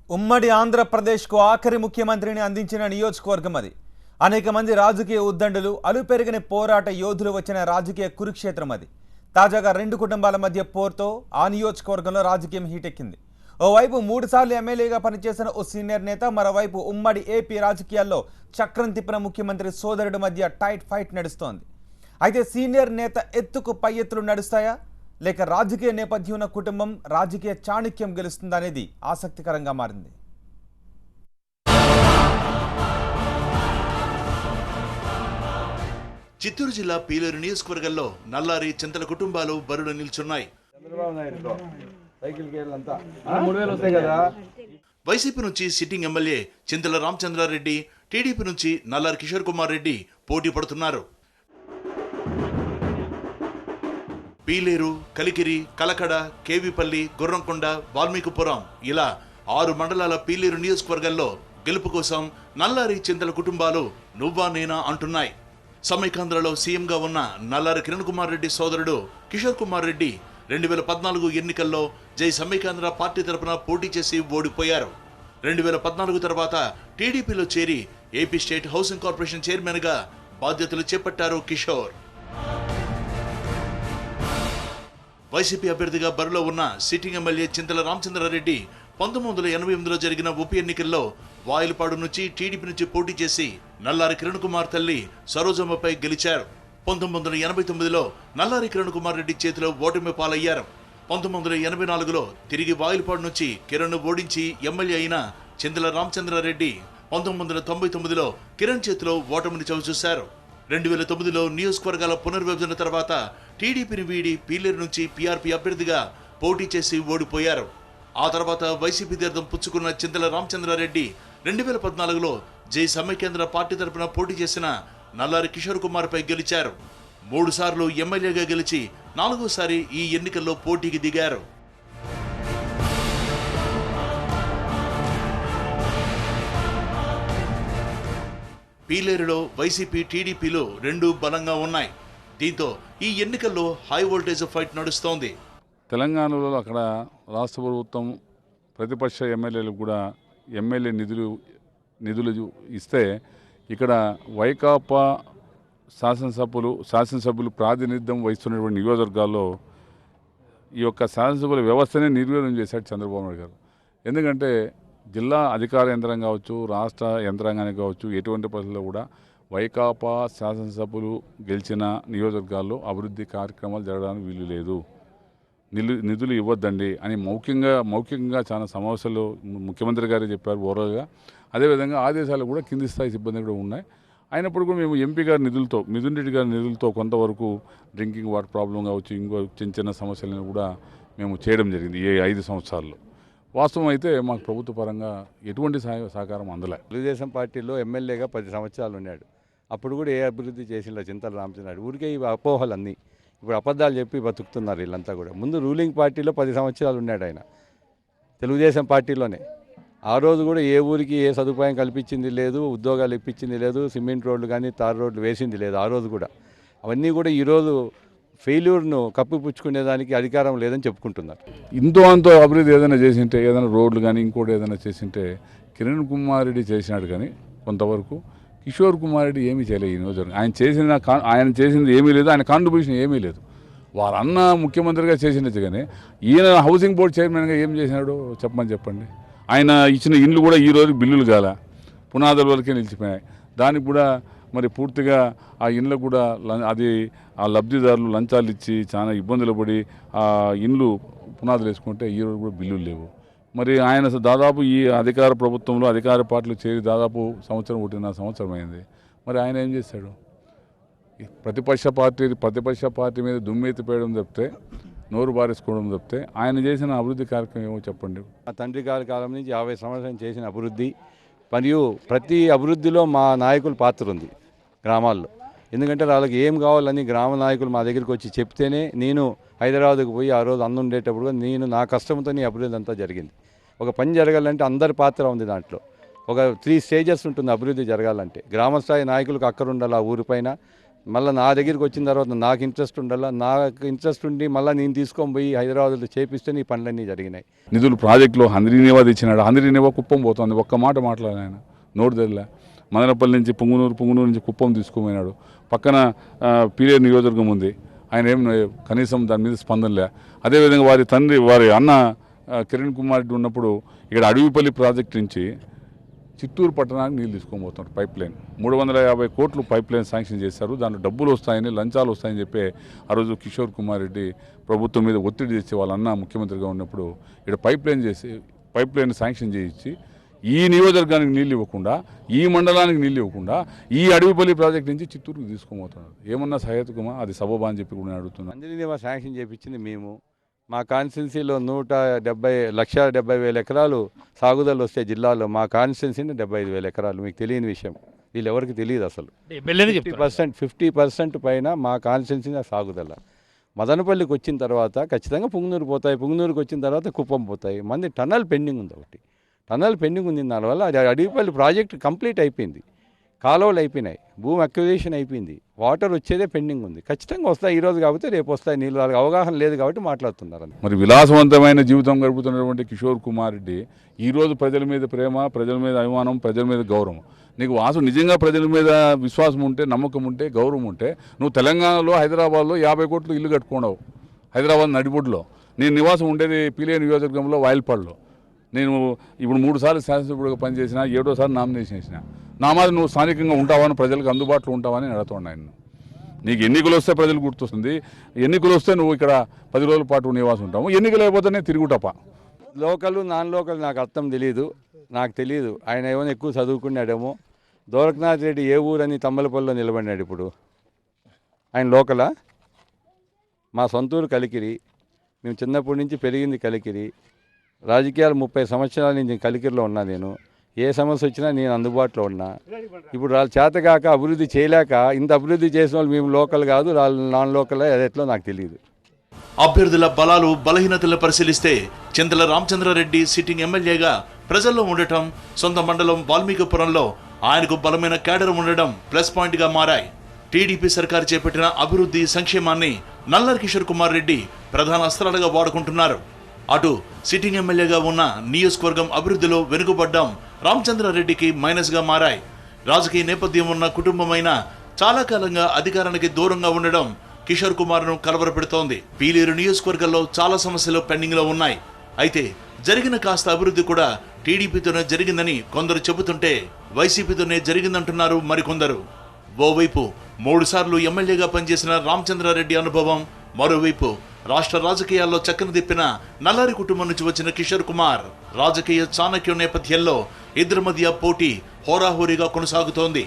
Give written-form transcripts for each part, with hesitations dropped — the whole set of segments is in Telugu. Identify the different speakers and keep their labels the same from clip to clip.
Speaker 1: ఉమ్మడి ఆంధ్రప్రదేశ్కు ఆఖరి ముఖ్యమంత్రిని అందించిన నియోజకవర్గం అది. అనేక మంది రాజకీయ ఉద్దండులు, అలుపెరిగిన పోరాట యోధులు వచ్చిన రాజకీయ కురుక్షేత్రం అది. తాజాగా రెండు కుటుంబాల మధ్య పోర్తో ఆ నియోజకవర్గంలో రాజకీయం హీటెక్కింది. ఓవైపు 3 సార్లు ఎమ్మెల్యేగా పనిచేసిన ఓ సీనియర్ నేత, మరోవైపు ఉమ్మడి ఏపీ రాజకీయాల్లో చక్రం తిప్పిన ముఖ్యమంత్రి సోదరుడి మధ్య టైట్ ఫైట్ నడుస్తోంది. అయితే సీనియర్ నేత ఎత్తుకు పై ఎత్తులు నడుస్తాయా, లేక రాజకీయ నేపథ్యం ఉన్న కుటుంబం రాజకీయ చాణక్యం గెలుస్తుందనేది ఆసక్తికరంగా మారింది.
Speaker 2: చిత్తూరు జిల్లా పీలేరు నియోజకవర్గంలో నల్లారి చింతల కుటుంబాలు బరులు నిల్చున్నాయి. వైసీపీ నుంచి సిట్టింగ్ ఎమ్మెల్యే చింతల రామచంద్రారెడ్డి, టీడీపీ నుంచి నల్లారి కిషోర్ కుమార్ రెడ్డి పోటీ పడుతున్నారు. పీలేరు, కలికిరి, కలకడ, కేవీపల్లి, గుర్రంకొండ, వాల్మీకిపురం ఇలా 6 మండలాల పీలేరు నియోజకవర్గంలో గెలుపు కోసం నల్లారి చింతల కుటుంబాలు నువ్వా నేనా అంటున్నాయి. సమైకాంధ్రలో సీఎంగా ఉన్న నల్లారి కిరణ్ కుమార్ రెడ్డి సోదరుడు కిషోర్ కుమార్ రెడ్డి 2014 ఎన్నికల్లో జై సమైకాంధ్ర పార్టీ తరపున పోటీ చేసి ఓడిపోయారు. 2014 తర్వాత టీడీపీలో చేరి AP state housing corporation chairman గా బాధ్యతలు చేపట్టారు కిషోర్. వైసీపీ అభ్యర్థిగా బరిలో ఉన్న సిట్టింగ్ ఎమ్మెల్యే చింతల రామచంద్రారెడ్డి 1988లో జరిగిన ఉప ఎన్నికల్లో వాయిలపాడు నుంచి టీడీపీ నుంచి పోటీ చేసి నల్లారి కిరణ్ కుమార్ తల్లి సరోజమ్మపై గెలిచారు. 1989లో నల్లారి కిరణ్ కుమార్ రెడ్డి చేతిలో ఓటమి పాలయ్యారు. 1984లో తిరిగి వాయిలపాడు నుంచి కిరణ్ ఓడించి ఎమ్మెల్యే అయిన చింతల రామచంద్రారెడ్డి 1999లో కిరణ్ చేతిలో ఓటమిని చవిచూశారు. 2009లో నియోజకవర్గాల పునర్విభజన తర్వాత టీడీపీని వీడి పీలేరు నుంచి పీఆర్పీ అభ్యర్థిగా పోటీ చేసి ఓడిపోయారు. ఆ తర్వాత వైసీపీ తీర్థం పుచ్చుకున్న చింతల రామచంద్రారెడ్డి 2014లో జై సమైకేంద్ర పార్టీ తరపున పోటీ చేసిన నల్లారి కిషోర్ కుమార్ పై గెలిచారు. 3 సార్లు ఎమ్మెల్యేగా గెలిచి 4వసారి ఈ ఎన్నికల్లో పోటీకి దిగారు. పీలేరులో వైసీపీ, టీడీపీలు రెండూ బలంగా ఉన్నాయి. దీంతో ఈ ఎన్నికల్లో హై వోల్టేజ్ ఫైట్ నడుస్తోంది.
Speaker 3: తెలంగాణలో అక్కడ రాష్ట్ర ప్రభుత్వం ప్రతిపక్ష ఎమ్మెల్యేలకు కూడా ఎమ్మెల్యే నిధులు ఇస్తే ఇక్కడ వైకాపా శాసనసభ్యులు ప్రాతినిధ్యం వహిస్తున్నటువంటి నియోజకవర్గాల్లో ఈ యొక్క శాసనసభ్యుల వ్యవస్థనే నిర్వీర్యం చేశాడు చంద్రబాబు నాయుడు గారు. ఎందుకంటే జిల్లా అధికార యంత్రం కావచ్చు, రాష్ట్ర యంత్రాంగానికి కావచ్చు, ఎటువంటి పరిస్థితుల్లో కూడా వైకాపా శాసనసభ్యులు గెలిచిన నియోజకవర్గాల్లో అభివృద్ధి కార్యక్రమాలు జరగడానికి వీలు లేదు, నిధులు ఇవ్వద్దండి అని మౌఖికంగా చాలా సమస్యలు ముఖ్యమంత్రి గారు చెప్పారు ఓరల్గా. అదేవిధంగా ఆదేశాలు కూడా కింది స్థాయి సిబ్బంది కూడా ఉన్నాయి. అయినప్పుడు కూడా మేము ఎంపీ గారి నిధులతో, మిథున్ రెడ్డి గారి నిధులతో కొంతవరకు డ్రింకింగ్ వాటర్ ప్రాబ్లం కావచ్చు, ఇంకో చిన్న సమస్యలను కూడా మేము చేయడం జరిగింది ఈ 5 సంవత్సరాల్లో. వాస్తవం అయితే మాకు ప్రభుత్వ పరంగా ఎటువంటి సహకారం అందలే.
Speaker 4: తెలుగుదేశం పార్టీలో ఎమ్మెల్యేగా 10 సంవత్సరాలు ఉన్నాడు. అప్పుడు కూడా ఏ అభివృద్ధి చేసిందో చింతల రామచంద్రారెడ్డి. ఊరికే ఈ అపోహలన్నీ ఇప్పుడు అబద్ధాలు చెప్పి బతుకుతున్నారు వీళ్ళంతా కూడా. ముందు రూలింగ్ పార్టీలో 10 సంవత్సరాలు ఉన్నాడు ఆయన, తెలుగుదేశం పార్టీలోనే. ఆ రోజు కూడా ఏ ఊరికి ఏ సదుపాయం కల్పించింది లేదు, ఉద్యోగాలు ఇప్పించింది లేదు, సిమెంట్ రోడ్లు కానీ తార్ రోడ్లు వేసింది లేదు ఆ రోజు కూడా. అవన్నీ కూడా ఈరోజు ఫెయిల్యూర్ను కప్పిపుచ్చుకునేదానికి అధికారం లేదని చెప్పుకుంటున్నారు.
Speaker 3: అంతో అభివృద్ధి ఏదైనా చేసింటే, ఏదైనా రోడ్లు కానీ ఇంకోటి ఏదైనా చేసింటే కిరణ్ కుమార్ రెడ్డి చేసినాడు. కానీ కొంతవరకు కిషోర్ కుమార్ రెడ్డి ఏమీ చేయలేదు ఈ నియోజకవర్గం. ఆయన చేసింది ఏమీ లేదు, ఆయన కాంట్రిబ్యూషన్ ఏమీ లేదు. వారన్న ముఖ్యమంత్రిగా చేసినది కానీ ఈయన హౌసింగ్ బోర్డు చైర్మన్గా ఏం చేసినాడు చెప్పండి. ఆయన ఇచ్చిన ఇండ్లు కూడా ఈ రోజు బిల్లులు కాల, పునాదుల వరకే నిలిచిపోయాయి. దానికి కూడా మరి పూర్తిగా ఆ ఇండ్లు కూడా అది ఆ లబ్ధిదారులు లంచాలు ఇచ్చి చాలా ఇబ్బందులు పడి ఆ ఇండ్లు పునాదులు వేసుకుంటే ఈ రోజు కూడా బిల్లులు లేవు. మరి ఆయన దాదాపు ఈ అధికార ప్రభుత్వంలో అధికార పార్టీలు చేరి దాదాపు 1.5 సంవత్సరం అయింది. మరి ఆయన ఏం చేశాడు? ప్రతిపక్ష పార్టీ మీద దుమ్మెత్తిపోయడం తప్పితే, నోరు బారేసుకోవడం తప్పితే ఆయన చేసిన అభివృద్ధి కార్యక్రమం ఏమో చెప్పండి.
Speaker 4: మా తండ్రి గారి కాలం నుంచి 50 సంవత్సరాలు చేసిన అభివృద్ధి, మరియు ప్రతి అభివృద్ధిలో మా నాయకుల పాత్ర ఉంది గ్రామాల్లో. ఎందుకంటే వాళ్ళకి ఏం కావాలని గ్రామ నాయకులు మా దగ్గరికి వచ్చి చెప్తేనే నేను హైదరాబాద్కు పోయి ఆ రోజు అన్నం ఉండేటప్పుడు నేను నా కష్టంతో అభివృద్ధి అంతా జరిగింది. ఒక పని జరగాలంటే అందరి పాత్ర ఉంది దాంట్లో. ఒక 3 స్టేజెస్ ఉంటుంది అభివృద్ధి జరగాలంటే. గ్రామస్థాయి నాయకులకు అక్కర ఉండాలి ఆ ఊరిపైన, మళ్ళీ నా దగ్గరికి వచ్చిన తర్వాత నాకు ఇంట్రెస్ట్ ఉండాలా, నాకు ఇంట్రెస్ట్ ఉండి మళ్ళీ నేను తీసుకొని పోయి హైదరాబాద్లో చేపిస్తే నీ పనులన్నీ జరిగినాయి.
Speaker 3: నిధులు ప్రాజెక్టులో హంద్రీనేవా తెచ్చినాడు. హంద్రీనేవా కుప్పం పోతుంది. ఒక్క మాట మాట్లాడాలి ఆయన, నోటు తెరలే. మదనపల్లి నుంచి పుంగునూరు నుంచి కుప్పం తీసుకుపోయినాడు. పక్కన పీలేరు నియోజకవర్గం ఉంది, ఆయన ఏం కనీసం దాని మీద స్పందనలే. అదేవిధంగా వారి అన్న కిరణ్ కుమార్ రెడ్డి ఉన్నప్పుడు ఇక్కడ అడవిపల్లి ప్రాజెక్టు నుంచి చిత్తూరు పట్టణానికి నీళ్ళు తీసుకొని పోతున్నారు. పైప్ లైన్ 350 కోట్లు పైప్ లైన్ శాంక్షన్ చేశారు. దాంట్లో డబ్బులు వస్తాయని, లంచాలు వస్తాయని చెప్పి ఆ రోజు కిషోర్ కుమార్ రెడ్డి ప్రభుత్వం మీద ఒత్తిడి చేసి వాళ్ళ అన్న ముఖ్యమంత్రిగా ఉన్నప్పుడు ఇక్కడ పైప్ లైన్ శాంక్షన్ చేయించి ఈ నియోజకవర్గానికి నీళ్ళు ఇవ్వకుండా, ఈ మండలానికి నీళ్ళు ఇవ్వకుండా ఈ అడవిపల్లి ప్రాజెక్ట్ నుంచి చిత్తూరుకు తీసుకుపోతున్నారు. ఏమన్నా సహేతుకమా? అది సబబా అని చెప్పి కూడా నేను అడుగుతున్నాను.
Speaker 4: హంద్రీనేవా శాంక్షన్ చేయించింది మేము. మా కాన్స్టిట్యున్సీలో 170,000 ఎకరాలు సాగుదల వస్తే జిల్లాలో మా కాన్స్టిట్యున్సీని 75,000 ఎకరాలు. మీకు తెలియని విషయం, వీళ్ళు ఎవరికి తెలియదు అసలు. 50% పైన మా కాన్స్టిట్యున్సీ సాగుదల. మదనపల్లికి వచ్చిన తర్వాత ఖచ్చితంగా పుంగనూరు పోతాయి, పుంగనూరుకి వచ్చిన తర్వాత కుప్పం పోతాయి. మంది టన్నల్ పెండింగ్ ఉంది, ఒకటి టన్నల్ పెండింగ్ ఉంది. దానివల్ల అది అడవిపల్లి ప్రాజెక్ట్ కంప్లీట్ అయిపోయింది, కాలువలు అయిపోయినాయి, భూమి అక్విజిషన్ అయిపోయింది, వాటర్ వచ్చేదే పెండింగ్ ఉంది. ఖచ్చితంగా వస్తాయి, ఈరోజు కాబట్టి రేపు వస్తాయి నీళ్ళు. వాళ్ళకి అవగాహన లేదు కాబట్టి మాట్లాడుతున్నారు.
Speaker 3: మరి విలాసవంతమైన జీవితం గడుపుతున్నటువంటి కిషోర్ కుమార్ రెడ్డి ఈరోజు ప్రజల మీద ప్రేమ, ప్రజల మీద అభిమానం, ప్రజల మీద గౌరవం. నీకు నిజంగా ప్రజల మీద విశ్వాసం ఉంటే, నమ్మకం ఉంటే, గౌరవం ఉంటే నువ్వు తెలంగాణలో హైదరాబాద్లో 50 కోట్లు ఇల్లు కట్టుకున్నావు. హైదరాబాద్ నడిబొడ్డులో. నేను నివాసం ఉండేది పీలేరు నియోజకవర్గంలో వాయిల్పాడులో. నేను ఇప్పుడు 3 సార్లు శాసనసభ్యుడిగా పనిచేసిన, 7వ నామినేషన్ వేసిన. నా మాది నువ్వు స్థానికంగా ఉంటావని, ప్రజలకు అందుబాటులో ఉంటావని అడుగుతున్నాను ఆయన. నీకు ఎన్నికలు వస్తే ప్రజలు గుర్తొస్తుంది, ఎన్నికలు వస్తే నువ్వు ఇక్కడ 10 రోజుల పాటు నివాసం ఉంటావు, ఎన్నికలు అయిపోతేనే తిరుగుటప్ప.
Speaker 4: లోకల్ నాన్ లోకల్ నాకు అర్థం నాకు తెలియదు. ఆయన ఏమైనా ఎక్కువ చదువుకున్నాడేమో. దోరకనాథ్ రెడ్డి ఏ ఊరని తమ్మలపల్లిలో నిలబడినాడు. ఇప్పుడు ఆయన లోకలా? మా సొంతూరు కలికిరి. మేము చిన్నప్పటి నుంచి పెరిగింది కలికిరి. రాజకీయాలు 30 సంవత్సరాల నుంచి కలికిరిలో ఉన్నా. నేను ఏ సమస్య వచ్చినా నేను అందుబాటులో ఉన్నా. ఇప్పుడు వాళ్ళు చేతగాక అభివృద్ధి చేయలేక ఇంత అభివృద్ధి చేసిన వాళ్ళు మేము లోకల్ కాదు, వాళ్ళు నాన్ లోకల్, అది ఎట్లా నాకు తెలియదు.
Speaker 2: అభ్యర్థుల బలాలు బలహీనతలను పరిశీలిస్తే చింతల రామచంద్రారెడ్డి సిట్టింగ్ ఎమ్మెల్యేగా ప్రజల్లో ఉండటం, సొంత మండలం వాల్మీకిపురంలో ఆయనకు బలమైన క్యాడర్ ఉండడం ప్లస్ పాయింట్గా మారాయి. టీడీపీ సర్కారు చేపట్టిన అభివృద్ధి, సంక్షేమాన్ని నల్లారి కిషోర్ కుమార్ రెడ్డి ప్రధాన అస్త్రాలుగా వాడుకుంటున్నారు. అటు సిట్టింగ్ ఎమ్మెల్యేగా ఉన్న నియోజకవర్గం అభివృద్ధిలో వెనుకబడ్డం రామచంద్రారెడ్డికి మైనస్గా మారాయి. రాజకీయ నేపథ్యం ఉన్న కుటుంబమైన చాలా కాలంగా అధికారానికి దూరంగా ఉండడం కిషోర్ కుమార్ను కలవరపెడుతోంది. పీలేరు నియోజకవర్గంలో చాలా సమస్యలు పెండింగ్లో ఉన్నాయి. అయితే జరిగిన కాస్త అభివృద్ధి కూడా టీడీపీతోనే జరిగిందని కొందరు చెబుతుంటే వైసీపీతోనే జరిగిందంటున్నారు మరికొందరు. ఓవైపు 3 సార్లు ఎమ్మెల్యేగా పనిచేసిన రామచంద్రారెడ్డి అనుభవం, మరోవైపు రాష్ట్ర రాజకీయాల్లో చక్కన తిప్పిన నల్లారి కుటుంబం నుంచి వచ్చిన కిషోర్ కుమార్ రాజకీయ చాణక్యం నేపథ్యంలో ఇద్దరి మధ్య పోటీ హోరాహోరీగా కొనసాగుతోంది.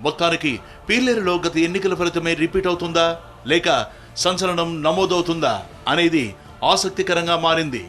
Speaker 2: మొత్తానికి పీలేరులో గత ఎన్నికల ఫలితమే రిపీట్ అవుతుందా, లేక సంచలనం నమోదవుతుందా అనేది ఆసక్తికరంగా మారింది.